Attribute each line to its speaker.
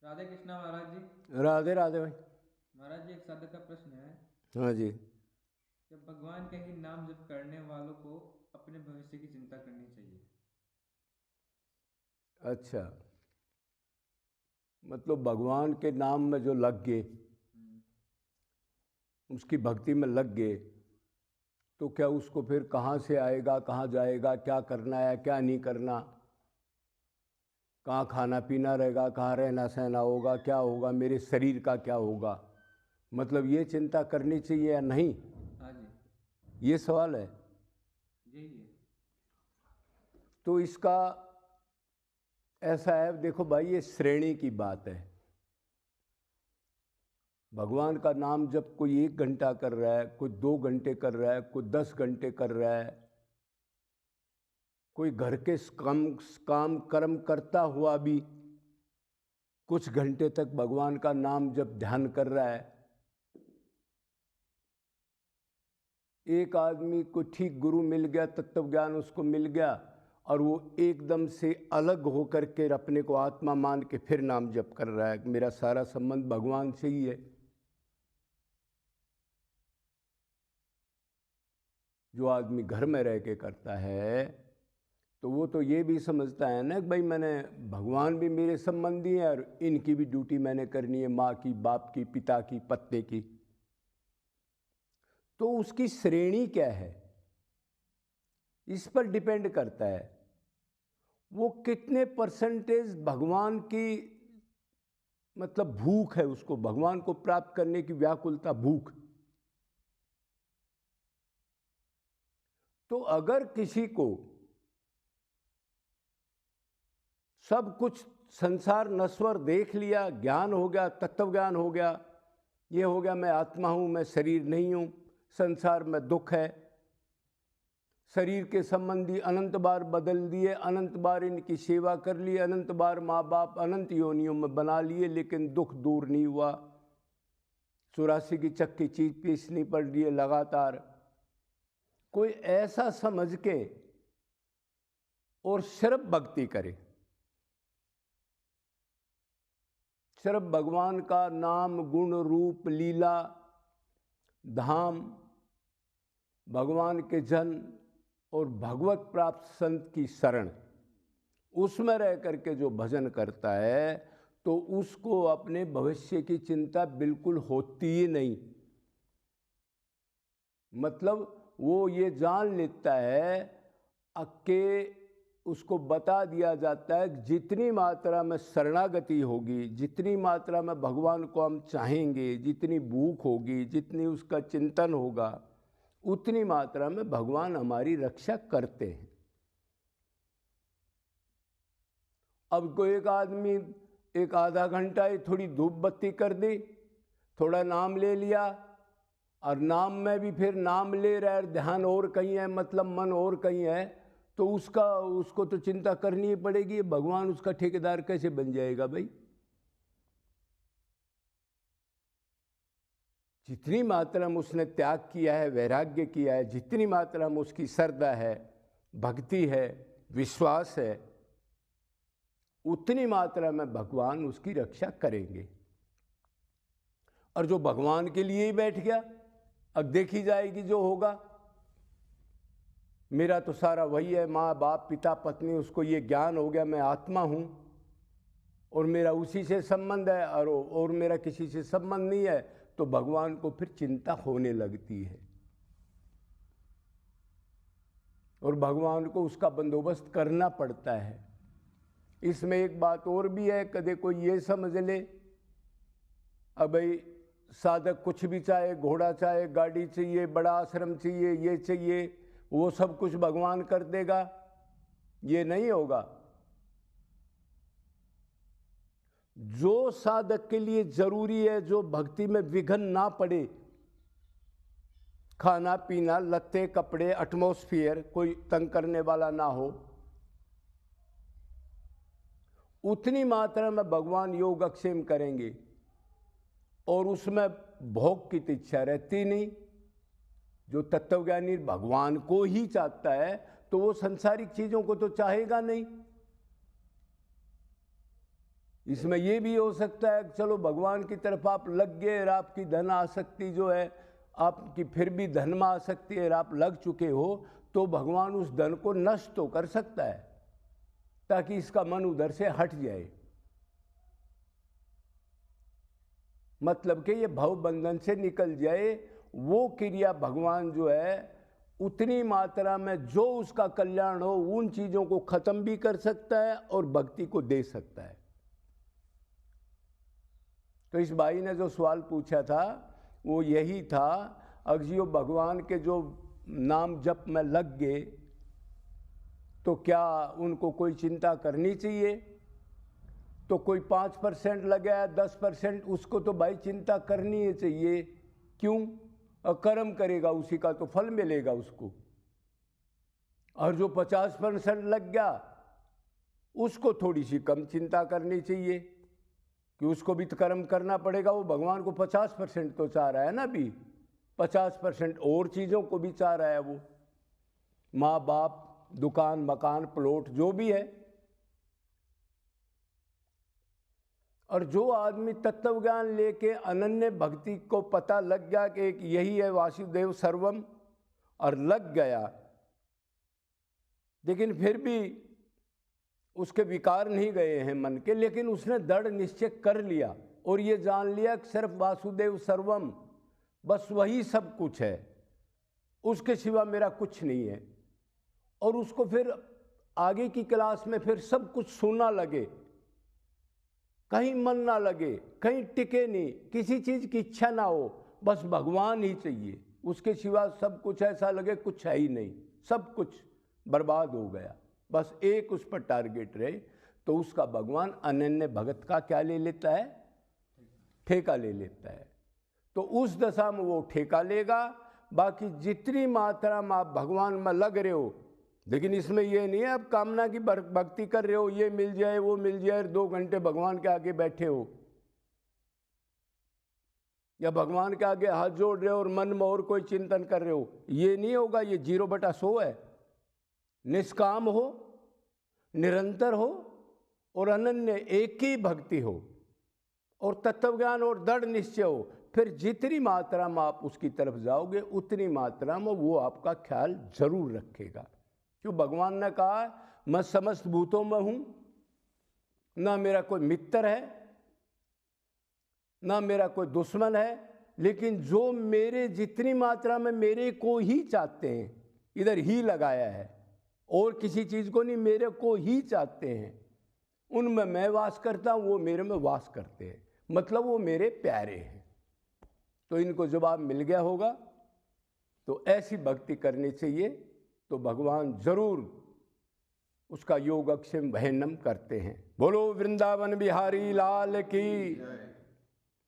Speaker 1: राधे कृष्णा महाराज जी।
Speaker 2: राधे राधे भाई।
Speaker 1: महाराज जी, एक साधक का प्रश्न है।
Speaker 2: हाँ जी।
Speaker 1: जब भगवान के ही नाम जप करने वालों को अपने भविष्य की चिंता करनी चाहिए।
Speaker 2: अच्छा, मतलब भगवान के नाम में जो लग गए,
Speaker 1: हम्म।
Speaker 2: उसकी भक्ति में लग गए, तो क्या उसको फिर कहाँ से आएगा, कहाँ जाएगा, क्या करना है क्या नहीं करना, कहाँ खाना पीना रहेगा, कहाँ रहना सहना होगा, क्या होगा, मेरे शरीर का क्या होगा, मतलब ये चिंता करनी चाहिए या नहीं,
Speaker 1: हाँ जी,
Speaker 2: ये सवाल है।
Speaker 1: यही है।
Speaker 2: तो इसका ऐसा है, देखो भाई, ये श्रेणी की बात है। भगवान का नाम जब कोई 1 घंटा कर रहा है, कोई 2 घंटे कर रहा है, कोई 10 घंटे कर रहा है, कोई घर के काम कर्म करता हुआ भी कुछ घंटे तक भगवान का नाम जब ध्यान कर रहा है। एक आदमी को ठीक गुरु मिल गया, तत्व ज्ञान उसको मिल गया, और वो एकदम से अलग होकर के अपने को आत्मा मान के फिर नाम जप कर रहा है, मेरा सारा संबंध भगवान से ही है। जो आदमी घर में रह के करता है, तो वो तो ये भी समझता है ना कि भाई मैंने, भगवान भी मेरे संबंधी हैं और इनकी भी ड्यूटी मैंने करनी है, माँ की, बाप की, पिता की, पत्नी की। तो उसकी श्रेणी क्या है, इस पर डिपेंड करता है वो कितने परसेंटेज भगवान की, मतलब भूख है उसको, भगवान को प्राप्त करने की व्याकुलता, भूख। तो अगर किसी को सब कुछ संसार नश्वर देख लिया, ज्ञान हो गया, तत्व ज्ञान हो गया, ये हो गया मैं आत्मा हूँ, मैं शरीर नहीं हूँ, संसार में दुख है, शरीर के संबंधी अनंत बार बदल दिए, अनंत बार इनकी सेवा कर ली, अनंत बार माँ बाप अनंत योनियों में बना लिए, लेकिन दुख दूर नहीं हुआ, 84 की चक्की चीज पीसनी पड़ रही है लगातार। कोई ऐसा समझ के और सिर्फ भक्ति करे, सिर्फ भगवान का नाम, गुण, रूप, लीला, धाम, भगवान के जन और भगवत प्राप्त संत की शरण, उसमें रह करके जो भजन करता है, तो उसको अपने भविष्य की चिंता बिल्कुल होती ही नहीं। मतलब वो ये जान लेता है कि उसको बता दिया जाता है जितनी मात्रा में शरणागति होगी, जितनी मात्रा में भगवान को हम चाहेंगे, जितनी भूख होगी, जितनी उसका चिंतन होगा, उतनी मात्रा में भगवान हमारी रक्षा करते हैं। अब कोई एक आदमी एक आधा घंटा ही थोड़ी धूप बत्ती कर दी, थोड़ा नाम ले लिया, और नाम में भी फिर नाम ले रहा है, ध्यान और कहीं है, मतलब मन और कहीं है, तो उसको तो चिंता करनी ही पड़ेगी। भगवान उसका ठेकेदार कैसे बन जाएगा भाई? जितनी मात्रा में उसने त्याग किया है, वैराग्य किया है, जितनी मात्रा में उसकी श्रद्धा है, भक्ति है, विश्वास है, उतनी मात्रा में भगवान उसकी रक्षा करेंगे। और जो भगवान के लिए ही बैठ गया, अब देखी जाएगी जो होगा, मेरा तो सारा वही है, माँ बाप पिता पत्नी, उसको ये ज्ञान हो गया मैं आत्मा हूँ और मेरा उसी से संबंध है, और मेरा किसी से संबंध नहीं है, तो भगवान को फिर चिंता होने लगती है और भगवान को उसका बंदोबस्त करना पड़ता है। इसमें एक बात और भी है, कदे कोई ये समझ ले अब भाई साधक कुछ भी चाहे, घोड़ा चाहे, गाड़ी चाहिए, बड़ा आश्रम चाहिए, ये चाहिए, वो सब कुछ भगवान कर देगा, ये नहीं होगा। जो साधक के लिए जरूरी है, जो भक्ति में विघ्न ना पड़े, खाना पीना, लत्ते कपड़े, एटमॉस्फेयर कोई तंग करने वाला ना हो, उतनी मात्रा में भगवान योग अक्षेम करेंगे और उसमें भोग की तो इच्छा रहती नहीं। जो तत्वज्ञानी भगवान को ही चाहता है, तो वो संसारिक चीजों को तो चाहेगा नहीं। इसमें ये भी हो सकता है कि चलो भगवान की तरफ आप लग गए और आपकी धन आसक्ति जो है आपकी फिर भी धन में आसक्ति है और आप लग चुके हो, तो भगवान उस धन को नष्ट तो कर सकता है ताकि इसका मन उधर से हट जाए। मतलब कि ये भव बंधन से निकल जाए। वो क्रिया भगवान जो है उतनी मात्रा में जो उसका कल्याण हो उन चीज़ों को खत्म भी कर सकता है और भक्ति को दे सकता है। तो इस भाई ने जो सवाल पूछा था वो यही था, अगर भगवान के जो नाम जप में लग गए तो क्या उनको कोई चिंता करनी चाहिए? तो कोई 5% लगा 10%, उसको तो भाई चिंता करनी ही चाहिए। क्यों? कर्म करेगा उसी का तो फल मिलेगा उसको। और जो 50% लग गया उसको थोड़ी सी कम चिंता करनी चाहिए कि उसको भी तो कर्म करना पड़ेगा। वो भगवान को 50% तो चाह रहा है ना, अभी 50% और चीज़ों को भी चाह रहा है। वो माँ बाप, दुकान, मकान, प्लॉट जो भी है। और जो आदमी तत्व ज्ञान लेके अनन्य भक्ति को पता लग गया कि एक यही है वासुदेव सर्वम और लग गया, लेकिन फिर भी उसके विकार नहीं गए हैं मन के, लेकिन उसने दृढ़ निश्चय कर लिया और ये जान लिया कि सिर्फ वासुदेव सर्वम बस वही सब कुछ है, उसके सिवा मेरा कुछ नहीं है। और उसको फिर आगे की क्लास में फिर सब कुछ सुनना लगे, कहीं मन ना लगे, कहीं टिके नहीं, किसी चीज़ की इच्छा ना हो, बस भगवान ही चाहिए, उसके सिवा सब कुछ ऐसा लगे कुछ है ही नहीं, सब कुछ बर्बाद हो गया, बस एक उस पर टारगेट रहे। तो उसका भगवान अनन्य भगत का क्या ले लेता है? ठेका ले लेता है। तो उस दशा में वो ठेका लेगा। बाकी जितनी मात्रा में आप भगवान में लग रहे हो, लेकिन इसमें ये नहीं है आप कामना की भक्ति कर रहे हो, ये मिल जाए वो मिल जाए, 2 घंटे भगवान के आगे बैठे हो या भगवान के आगे हाथ जोड़ रहे हो और मन में और कोई चिंतन कर रहे हो, ये नहीं होगा। ये 0/100 है। निष्काम हो, निरंतर हो और अनन्य एक ही भक्ति हो और तत्वज्ञान और दृढ़ निश्चय हो, फिर जितनी मात्रा में आप उसकी तरफ जाओगे उतनी मात्रा में वो आपका ख्याल जरूर रखेगा। क्यों? भगवान ने कहा मैं समस्त भूतों में हूं, ना मेरा कोई मित्र है ना मेरा कोई दुश्मन है, लेकिन जो मेरे जितनी मात्रा में मेरे को ही चाहते हैं, इधर ही लगाया है और किसी चीज़ को नहीं, मेरे को ही चाहते हैं, उनमें मैं वास करता हूँ, वो मेरे में वास करते हैं, मतलब वो मेरे प्यारे हैं। तो इनको जवाब मिल गया होगा। तो ऐसी भक्ति करनी चाहिए तो भगवान जरूर उसका योगक्षेम वहनम करते हैं। बोलो वृंदावन बिहारी लाल की।